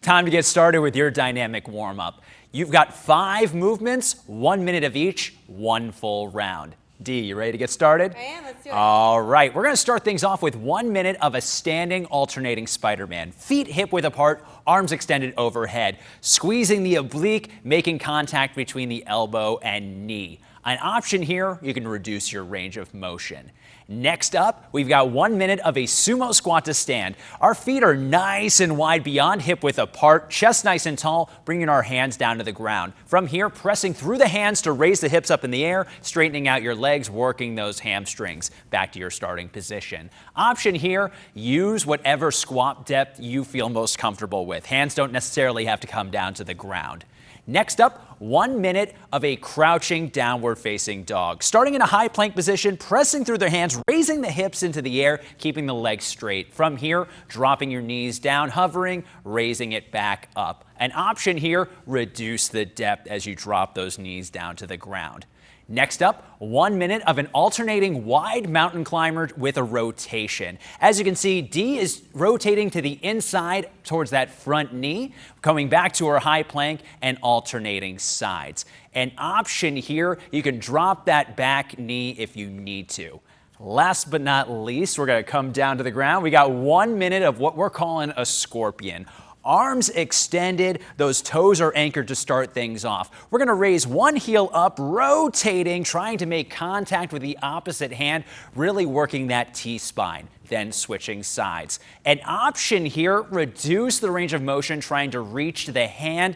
Time to get started with your dynamic warm-up. You've got 5 movements, 1 minute of each, 1 full round. Dee, you ready to get started? I am. Let's do it. All right, we're going to start things off with 1 minute of a standing alternating Spider-Man. Feet hip-width apart, arms extended overhead, squeezing the oblique, making contact between the elbow and knee. An option here, you can reduce your range of motion. Next up, we've got 1 minute of a sumo squat to stand. Our feet are nice and wide beyond hip width apart, chest nice and tall, bringing our hands down to the ground. From here, pressing through the hands to raise the hips up in the air, straightening out your legs, working those hamstrings. Back to your starting position. Option here, use whatever squat depth you feel most comfortable with. Hands don't necessarily have to come down to the ground. Next up, 1 minute of a crouching downward facing dog. Starting in a high plank position, pressing through the hands, raising the hips into the air, keeping the legs straight. From here, dropping your knees down, hovering, raising it back up. An option here, reduce the depth as you drop those knees down to the ground. Next up, 1 minute of an alternating wide mountain climber with a rotation. As you can see, Dee is rotating to the inside towards that front knee, coming back to her high plank and alternating sides. An option here, you can drop that back knee if you need to. Last but not least, we're going to come down to the ground. We got 1 minute of what we're calling a scorpion. Arms extended, those toes are anchored to start things off. We're going to raise one heel up, rotating, trying to make contact with the opposite hand, really working that T-spine, then switching sides. An option here, reduce the range of motion, trying to reach to the hand,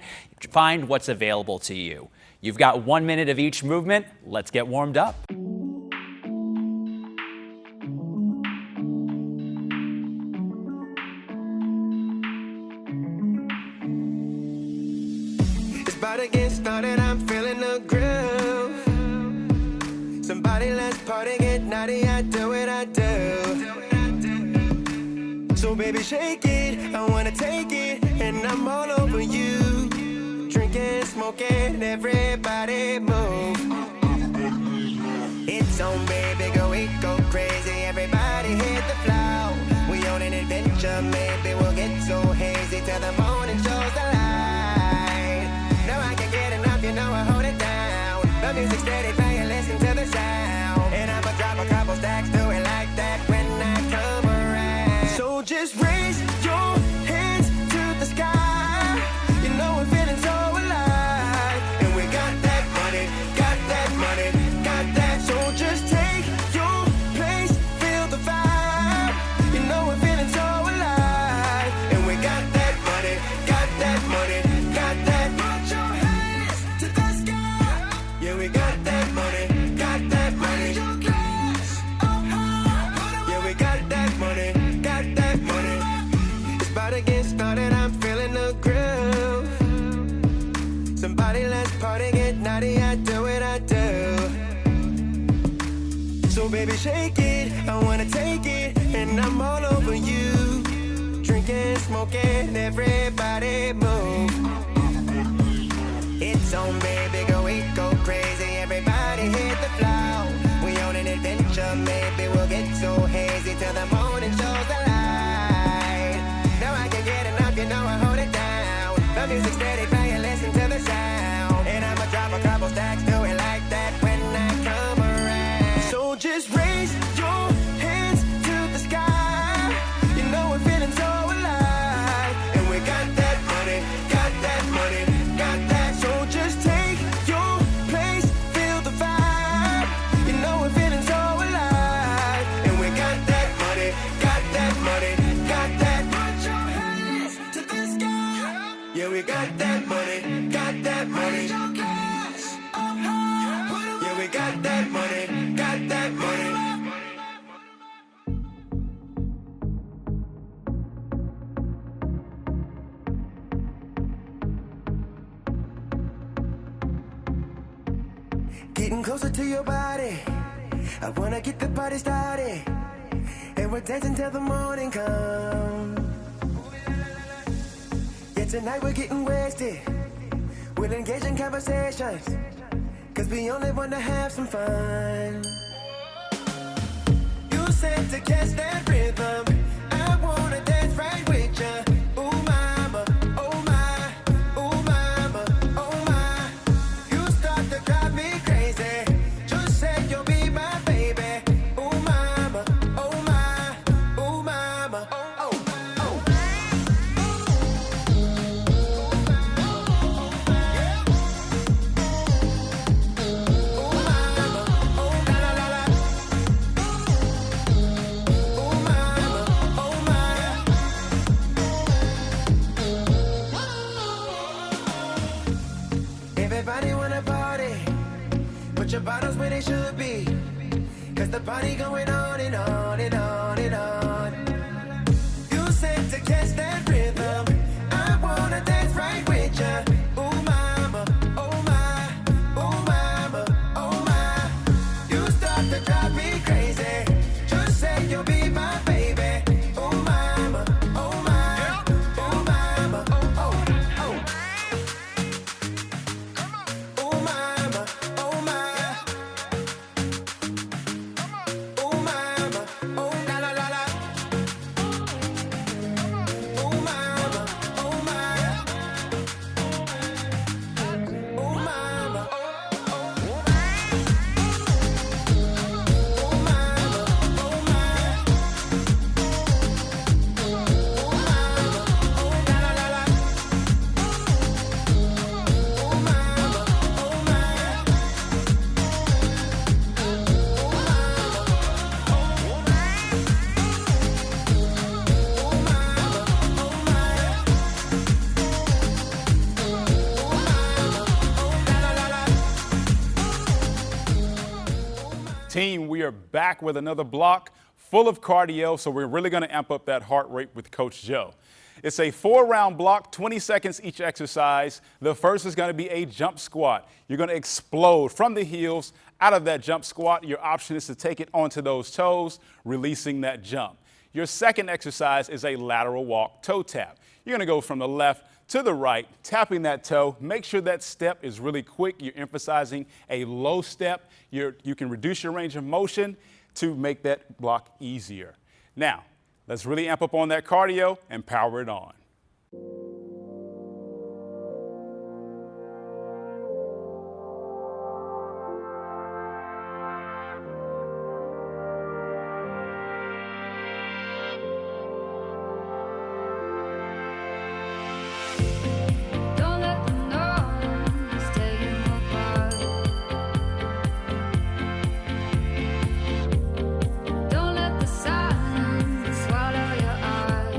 find what's available to you. You've got 1 minute of each movement. Let's get warmed up. About to get started, I'm feeling the groove. Somebody let's party, get naughty, I do what I do. So baby shake it, I wanna take it, and I'm all over you. Drinking, smoking, everybody move. It's on baby, go eat, go crazy, everybody hit the floor. We on an adventure, maybe we'll get so hazy till the morning shows the light. You know I hold it down. The music steady playing, listen to the sound. And I'ma drop a couple stacks, do it like that when I come around. So just raise your hands to the sky. You know we're feeling so alive. And we got that money, got that money, got that. So just take your place, feel the vibe. You know we're feeling so alive. And we got that money, got that money, got that. Yeah, we got that money, got that money. Yeah, we got that money, got that money. It's about to get started, I'm feeling the groove. Somebody let's party, get naughty, I do what I do. So baby shake it, I wanna take it, and I'm all over you. Drinking, smoking, everybody move. It's on baby, go eat, go crazy, everybody hit the floor. We on an adventure, maybe we'll get so hazy till the morning shows the light. Now I can get enough, you know I hold it down. The music steady playing, listen to the sound. And I'ma drop a couple stacks, do it like that when I come around. So just raise your hands to the sky. You know we're feeling so alive. And we got that money, got that money, got that. So just take your place, feel the vibe. You know we're feeling so alive. And we got that money, got that money, got that. Put your hands to the sky. Yeah, we got that money, got that money. Yeah, we got that money, got that money. Getting closer to your body, I wanna get the party started. And we're dancing till the morning comes. Yeah, tonight we're getting wasted. We'll engage in conversations, cause we only wanna have some fun. You said to catch that rhythm, I wanna dance right with ya. Ooh mama, oh your bottles where they should be. Cause the party going on and on and on and on. You said to catch that rhythm. I wanna dance right with ya. Ooh mama, oh my, oh mama, oh my. You start to drive me crazy. Just say you'll be my baby. Oh mama, oh my, oh mama, oh oh oh. Oh mama, oh my. Oh mama, oh la la la la. Oh mama, oh my. Oh mama, oh oh. Oh mama, oh my. Oh mama, oh la la la la. Oh mama, oh my. Team, we are back with another block full of cardio, so we're really going to amp up that heart rate with Coach Joe. It's a 4-round block, 20 seconds each exercise. The first is going to be a jump squat. You're going to explode from the heels out of that jump squat. Your option is to take it onto those toes, releasing that jump. Your second exercise is a lateral walk toe tap. You're going to go from the left to the right, tapping that toe. Make sure that step is really quick. You're emphasizing a low step. You can reduce your range of motion to make that block easier. Now, let's really amp up on that cardio and power it on. Don't let the noise tear you apart. Don't let the silence swallow your eyes.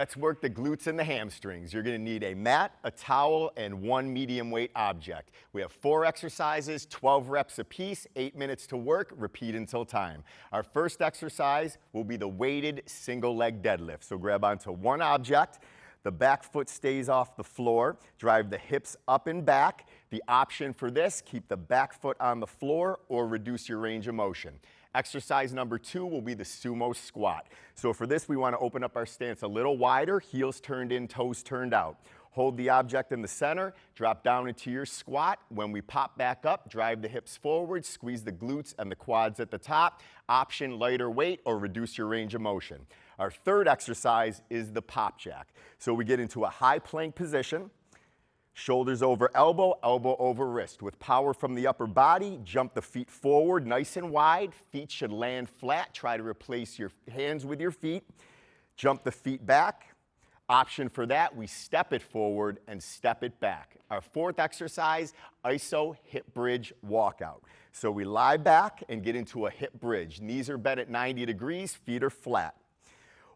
Let's work the glutes and the hamstrings. You're gonna need a mat, a towel, and one medium weight object. We have 4 exercises, 12 reps apiece, 8 minutes to work, repeat until time. Our first exercise will be the weighted single leg deadlift. So grab onto one object, the back foot stays off the floor, drive the hips up and back. The option for this, keep the back foot on the floor or reduce your range of motion. Exercise number 2 will be the sumo squat. So for this, we want to open up our stance a little wider, heels turned in, toes turned out. Hold the object in the center, drop down into your squat. When we pop back up, drive the hips forward, squeeze the glutes and the quads at the top. Option lighter weight or reduce your range of motion. Our third exercise is the pop jack. So we get into a high plank position. Shoulders over elbow, elbow over wrist. With power from the upper body, jump the feet forward nice and wide. Feet should land flat. Try to replace your hands with your feet. Jump the feet back. Option for that, we step it forward and step it back. Our fourth exercise, iso hip bridge walkout. So we lie back and get into a hip bridge. Knees are bent at 90 degrees, feet are flat.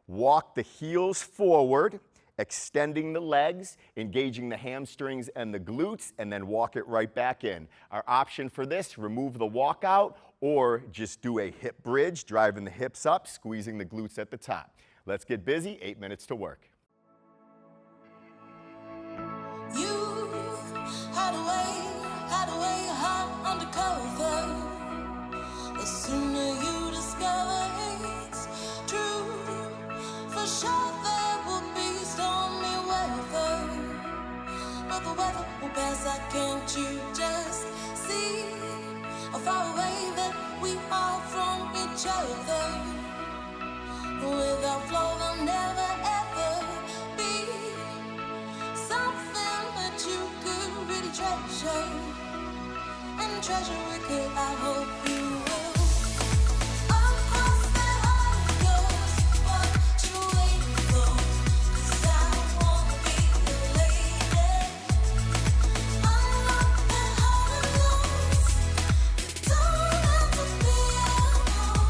Walk the heels forward, extending the legs, engaging the hamstrings and the glutes, and then walk it right back in. Our option for this, remove the walkout or just do a hip bridge, driving the hips up, squeezing the glutes at the top. Let's get busy, 8 minutes to work. You hide away hot undercover. The sooner you discover it's true, for sure there will be stormy weather. But the weather will pass, can't you just see how far away that we are from each other? Without flow there'll never ever be something that you could really treasure. And treasure it could, I hope you will. Across that heart of yours, what you waiting for? 'Cause I wanna be your lady. Unlock that heart of yours. You don't have to be alone.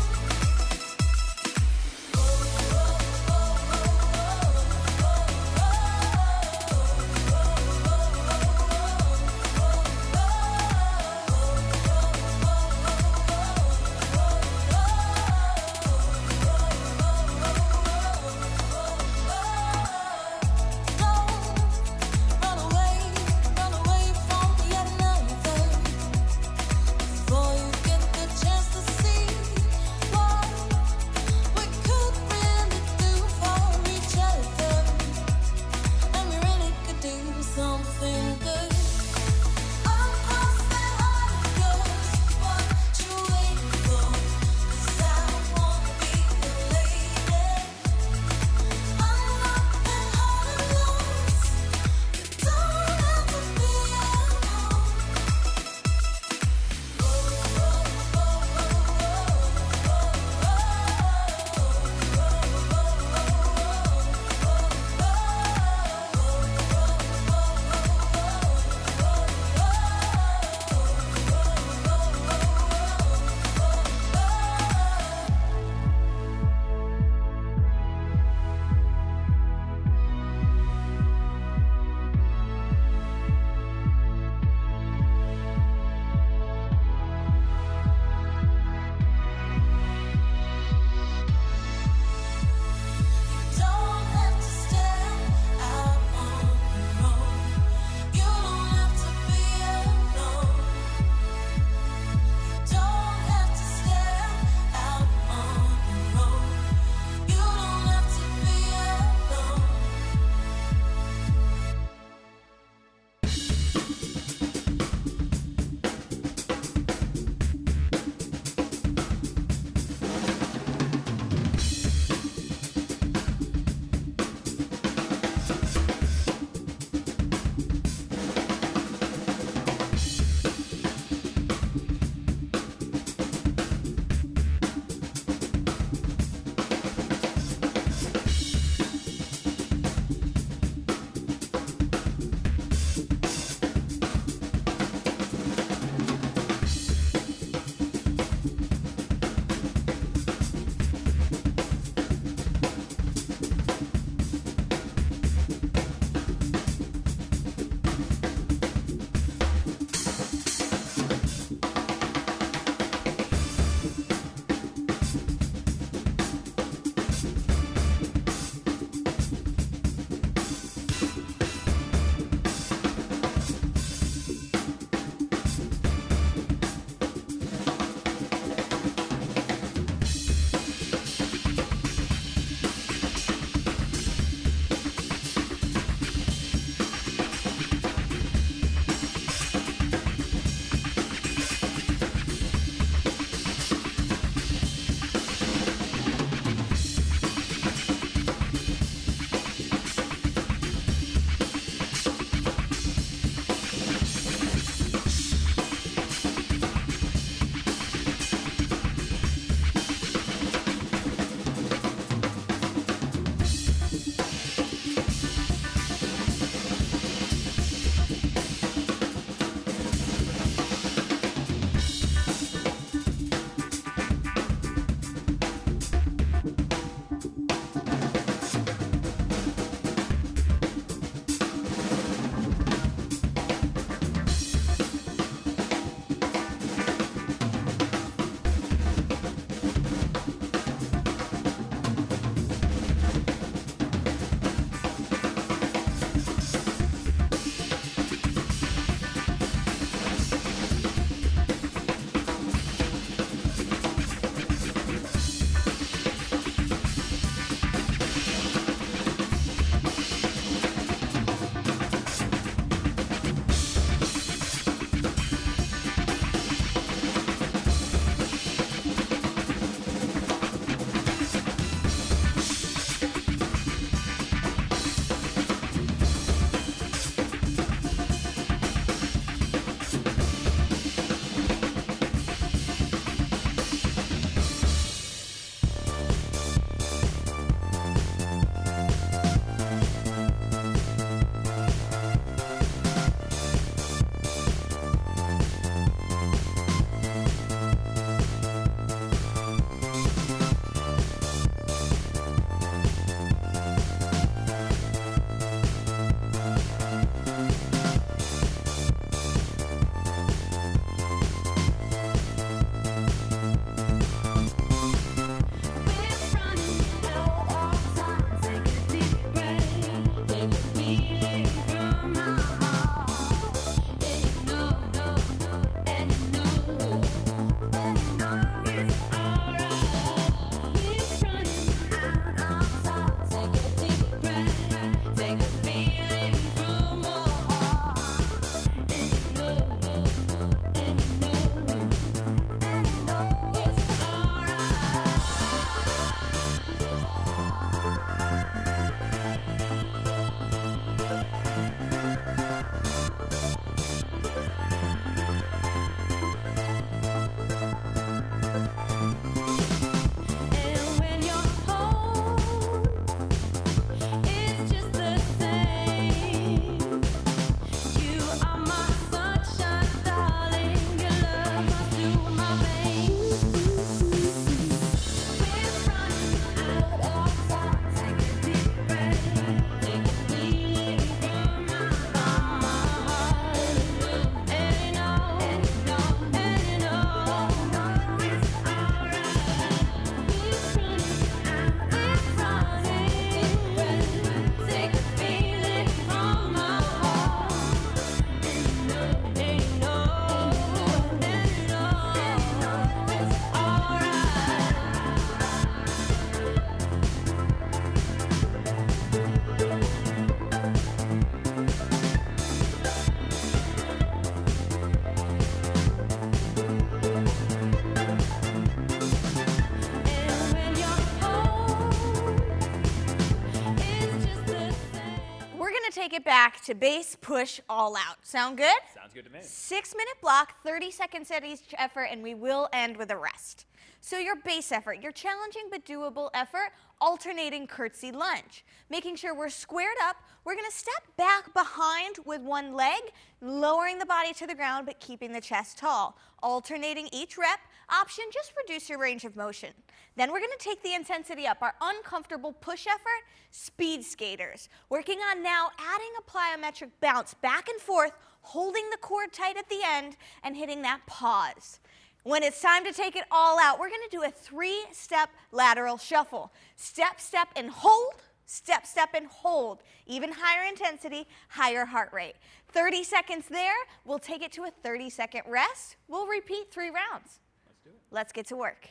take it back to base, push, all out. Sound good? Sounds good to me. 6-minute block, 30 seconds at each effort, and we will end with a rest. So your base effort, your challenging but doable effort, alternating curtsy lunge. Making sure we're squared up, we're gonna step back behind with one leg, lowering the body to the ground but keeping the chest tall. Alternating each rep, option, just reduce your range of motion. Then we're gonna take the intensity up, our uncomfortable push effort, speed skaters. Working on now adding a plyometric bounce back and forth, holding the core tight at the end and hitting that pause. When it's time to take it all out, we're gonna do a 3-step lateral shuffle. Step, step, and hold. Step, step, and hold. Even higher intensity, higher heart rate. 30 seconds there. We'll take it to a 30-second rest. We'll repeat 3 rounds. Let's do it. Let's get to work.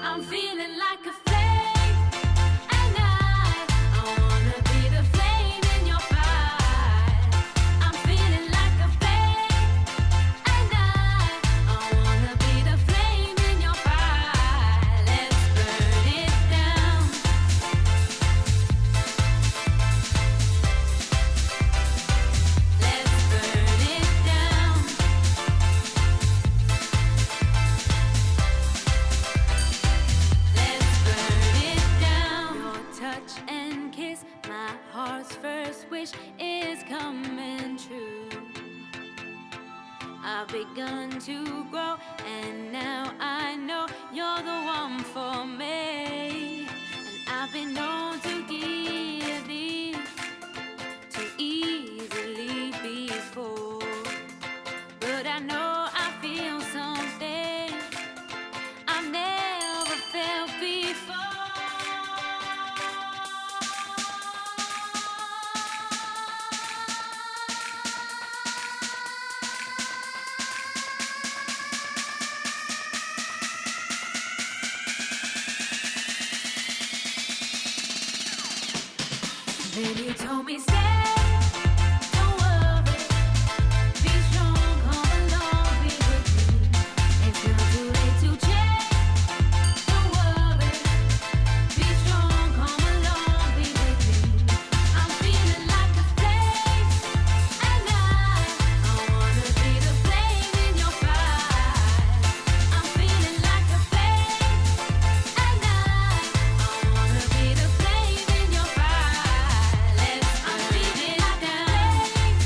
I'm feeling like a flame, and I wanna be the flame in your fire. I'm feeling like a flame, and I wanna be the flame in your fire. Let's burn it down. Let's burn it down. Let's burn it down. Your touch and kiss, my heart's first wish is coming true. I've begun to grow, and now I know you're the one for me. And I've been known to give in too easily before, but I know I feel something I've never felt before. Then you told me stay, don't worry, be strong, come along, be with me. It's not too late to change, don't worry, be strong, come along, be with me. I'm feeling like a flame, and I wanna be the flame in your fire. I'm feeling like a flame, and I wanna be the flame in your fire. I'm feeling like a flame,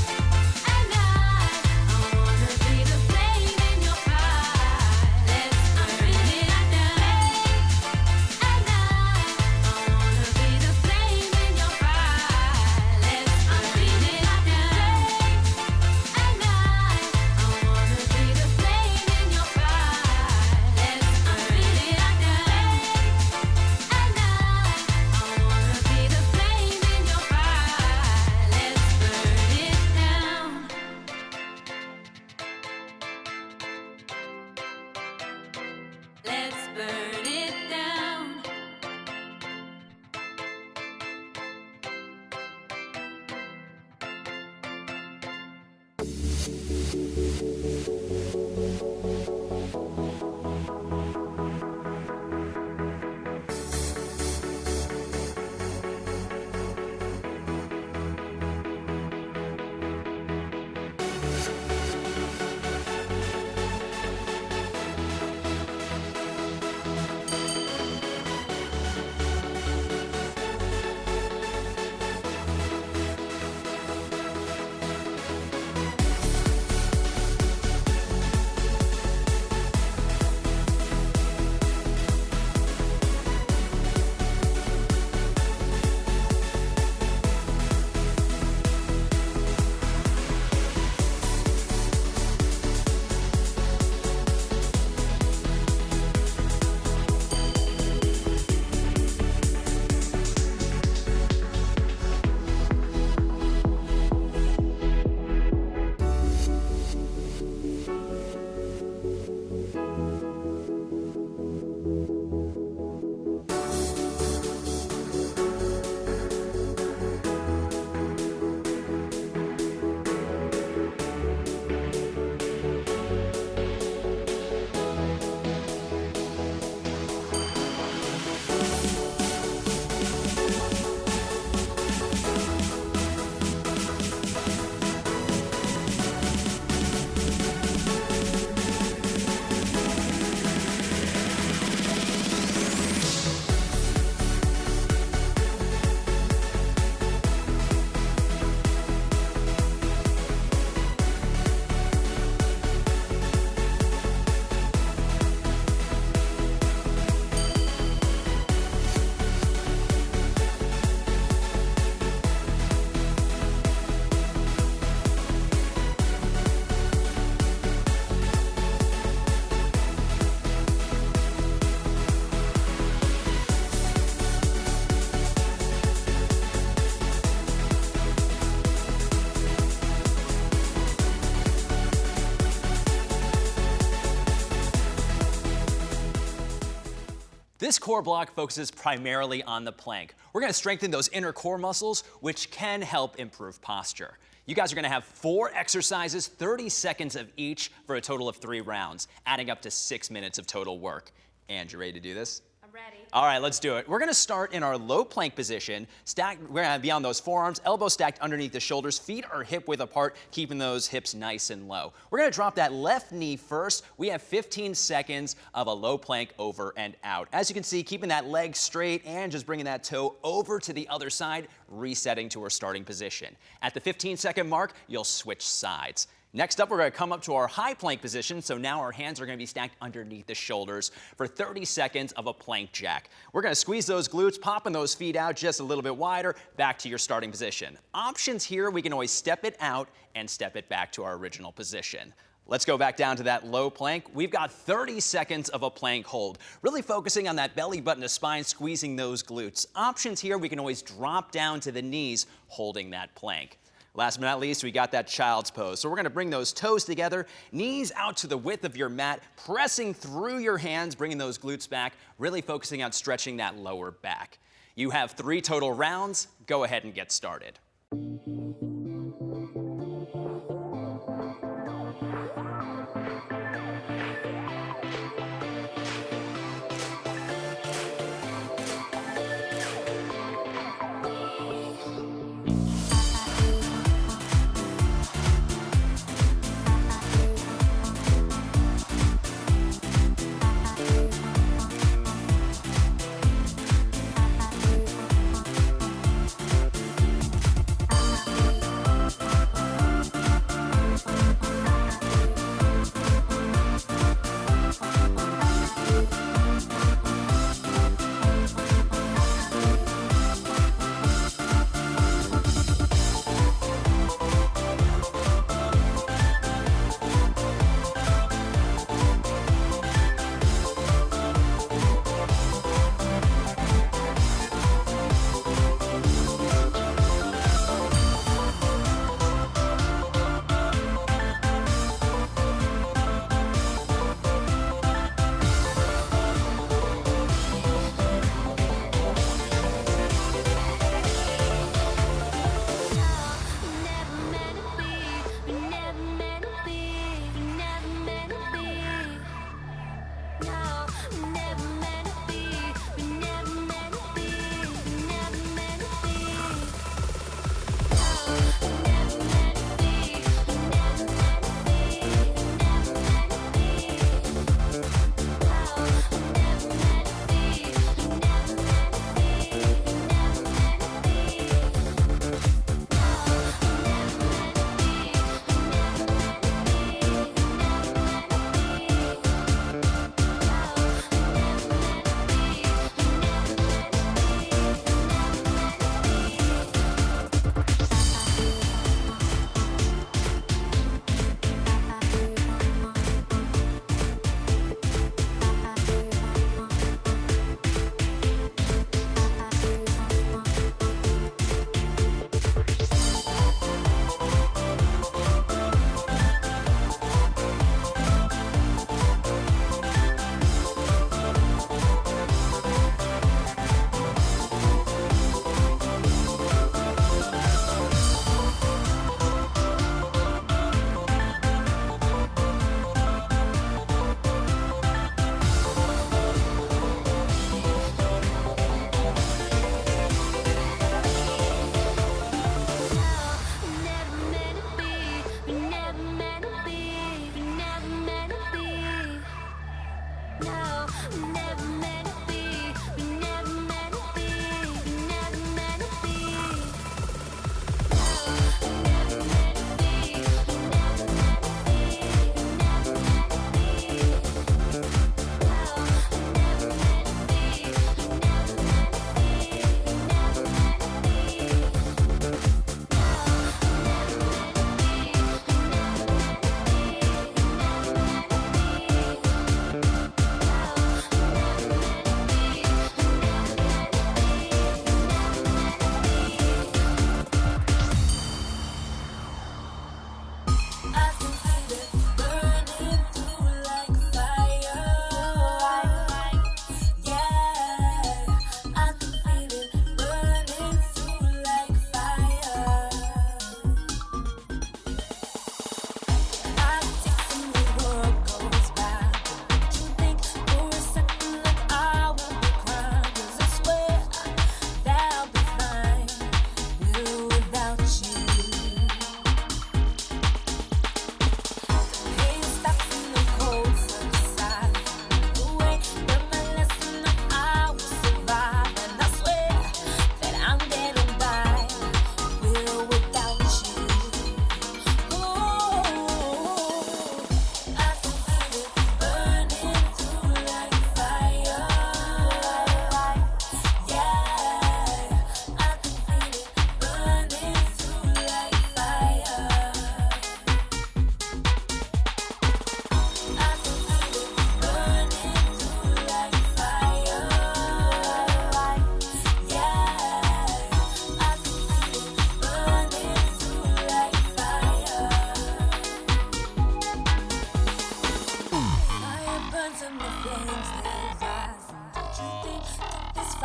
and I wanna be the flame in your fire. I'm feeling like a flame, and I wanna be the flame in your fire. I'm feeling like a flame, and I wanna be the flame in your fire. I'm feeling like a flame, and I wanna be the flame in your fire. Let's burn it down. Let's burn it down. This core block focuses primarily on the plank. We're going to strengthen those inner core muscles, which can help improve posture. You guys are going to have 4 exercises, 30 seconds of each for a total of 3 rounds, adding up to 6 minutes of total work. And you ready to do this? I'm ready. All right, let's do it. We're going to start in our low plank position. We're going to be on those forearms, elbows stacked underneath the shoulders, feet are hip width apart, keeping those hips nice and low. We're going to drop that left knee first. We have 15 seconds of a low plank over and out. As you can see, keeping that leg straight and just bringing that toe over to the other side, resetting to our starting position. At the 15-second mark, you'll switch sides. Next up, we're going to come up to our high plank position, so now our hands are going to be stacked underneath the shoulders for 30 seconds of a plank jack. We're going to squeeze those glutes, popping those feet out just a little bit wider, back to your starting position. Options here, we can always step it out and step it back to our original position. Let's go back down to that low plank. We've got 30 seconds of a plank hold, really focusing on that belly button to spine, squeezing those glutes. Options here, we can always drop down to the knees, holding that plank. Last but not least, we got that child's pose. So we're going to bring those toes together, knees out to the width of your mat, pressing through your hands, bringing those glutes back, really focusing on stretching that lower back. You have 3 total rounds. Go ahead and get started.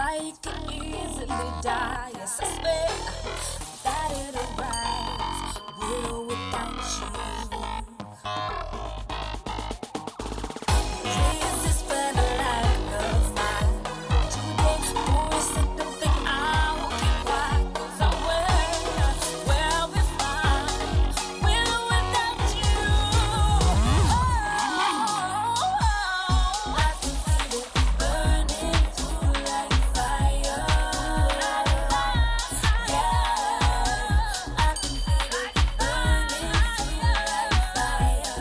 fight can easily die. Yes, I swear that it'll rise with or without you. Raise this banner like a fire. Today, boys, I don't think I will keep quiet. 'Cause I will be fine with or without you. I can feel it burning through like fire. Yeah, I can feel it burning through like fire.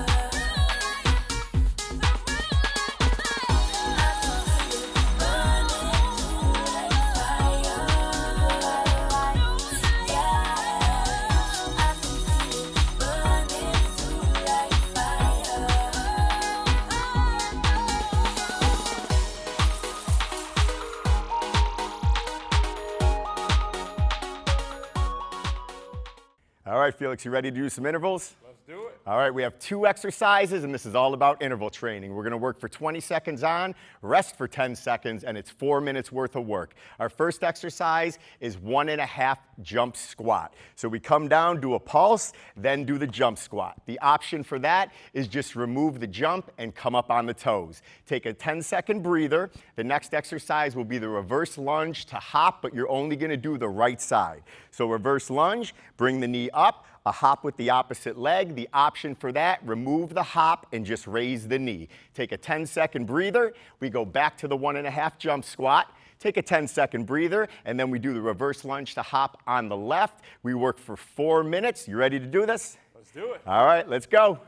All right, Felix, you ready to do some intervals? Let's do it. All right, we have 2 exercises, and this is all about interval training. We're going to work for 20 seconds on, rest for 10 seconds, and it's 4 minutes worth of work. Our first exercise is 1.5 jump squat. So we come down, do a pulse, then do the jump squat. The option for that is just remove the jump and come up on the toes. Take a 10-second breather. The next exercise will be the reverse lunge to hop, but you're only going to do the right side. So reverse lunge, bring the knee up, a hop with the opposite leg. The option for that, remove the hop and just raise the knee. Take a 10-second breather. We go back to the 1.5 jump squat. Take a 10-second breather, and then we do the reverse lunge to hop on the left. We work for 4 minutes. You ready to do this? Let's do it. All right, let's go.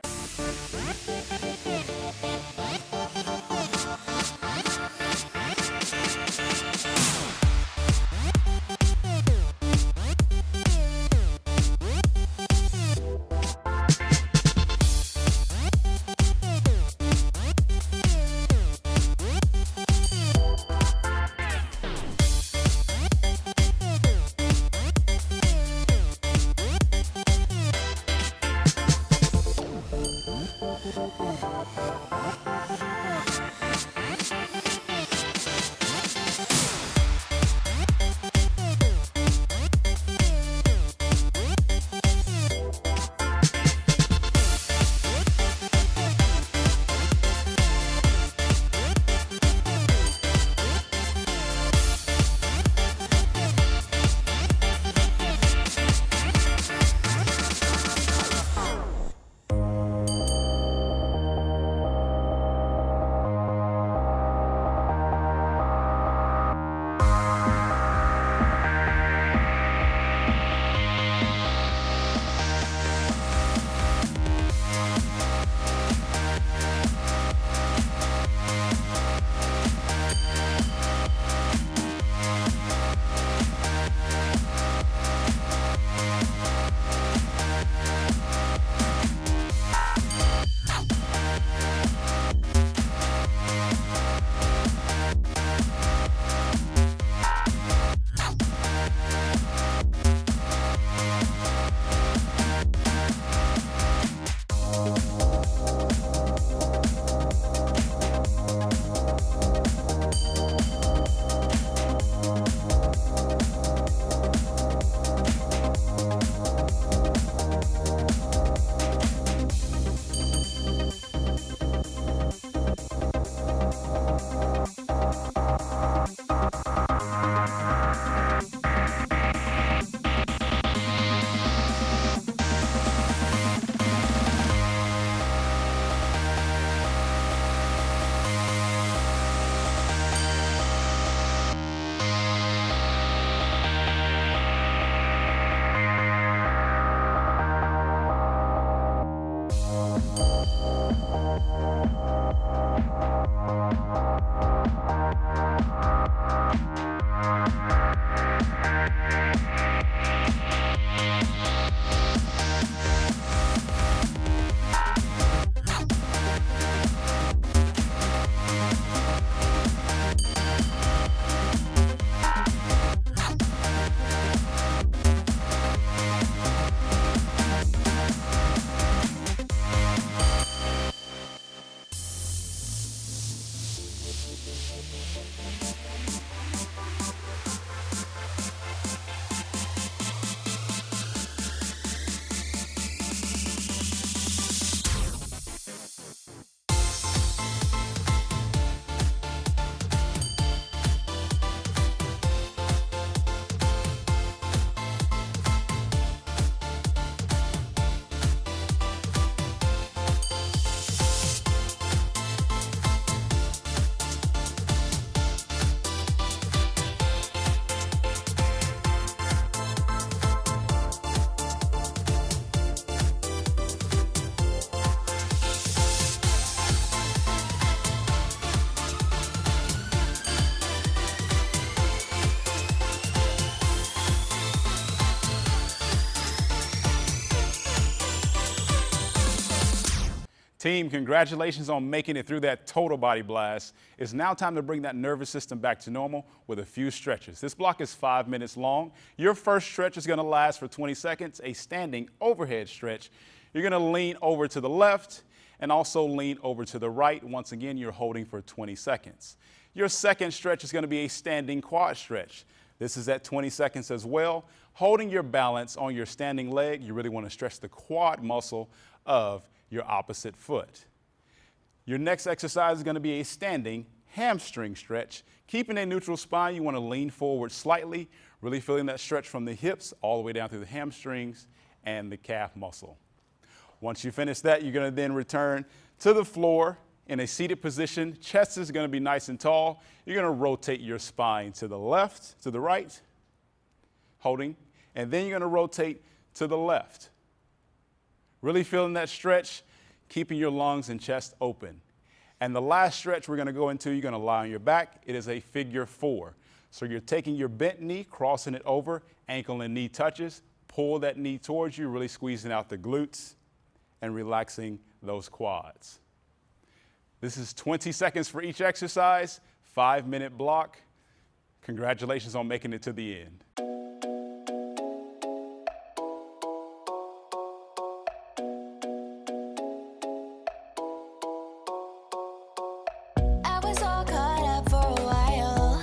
Team, congratulations on making it through that total body blast. It's now time to bring that nervous system back to normal with a few stretches. This block is 5 minutes long. Your first stretch is going to last for 20 seconds, a standing overhead stretch. You're going to lean over to the left and also lean over to the right. Once again, you're holding for 20 seconds. Your second stretch is going to be a standing quad stretch. This is at 20 seconds as well. Holding your balance on your standing leg, you really want to stretch the quad muscle of your opposite foot. Your next exercise is going to be a standing hamstring stretch. Keeping a neutral spine, you want to lean forward slightly, really feeling that stretch from the hips all the way down through the hamstrings and the calf muscle. Once you finish that, you're going to then return to the floor in a seated position. Chest is going to be nice and tall. You're going to rotate your spine to the left, to the right, holding, and then you're going to rotate to the left. Really feeling that stretch, keeping your lungs and chest open. And the last stretch we're going to go into, you're going to lie on your back. It is a figure 4. So you're taking your bent knee, crossing it over, ankle and knee touches, pull that knee towards you, really squeezing out the glutes and relaxing those quads. This is 20 seconds for each exercise, 5-minute block. Congratulations on making it to the end. I was all caught up for a while,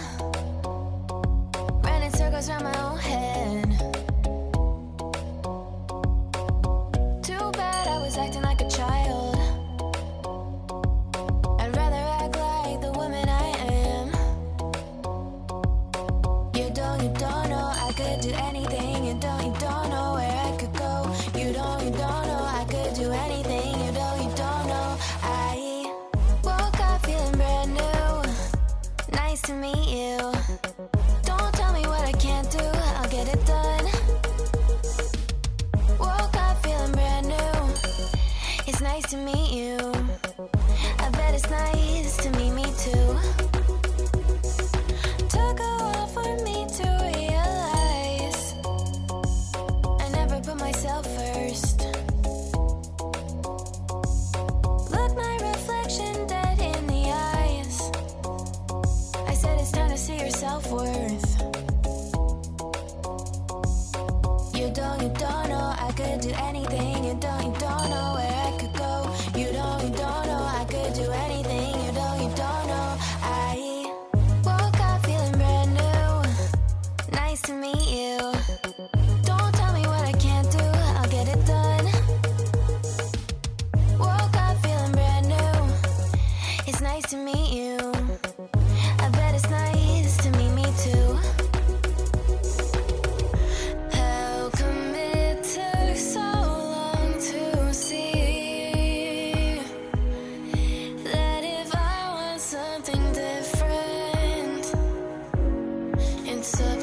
running circles around my own head. Too bad I was acting like a child. I'd rather act like the woman I am. You don't know I could do anything. You don't know where I could go. You don't know I could do anything. You don't know. I woke up feeling brand new. Nice to meet you. Don't tell me what I can't do. I'll get it done. Woke up feeling brand new. It's nice to meet you. I bet it's nice to meet me too. Took a while for me to realize I never put myself first. Look my reflection dead in the eyes. I said it's time to see your self-worth. You don't know I could do anything. You don't know where I could go. You don't know I could do anything. You don't know. I woke up feeling brand new. Nice to meet you. Don't tell me what I can't do. I'll get it done. Woke up feeling brand new. It's nice to meet you. I bet it's nice to meet me too. How come it took so long to see that if I want something different, it's up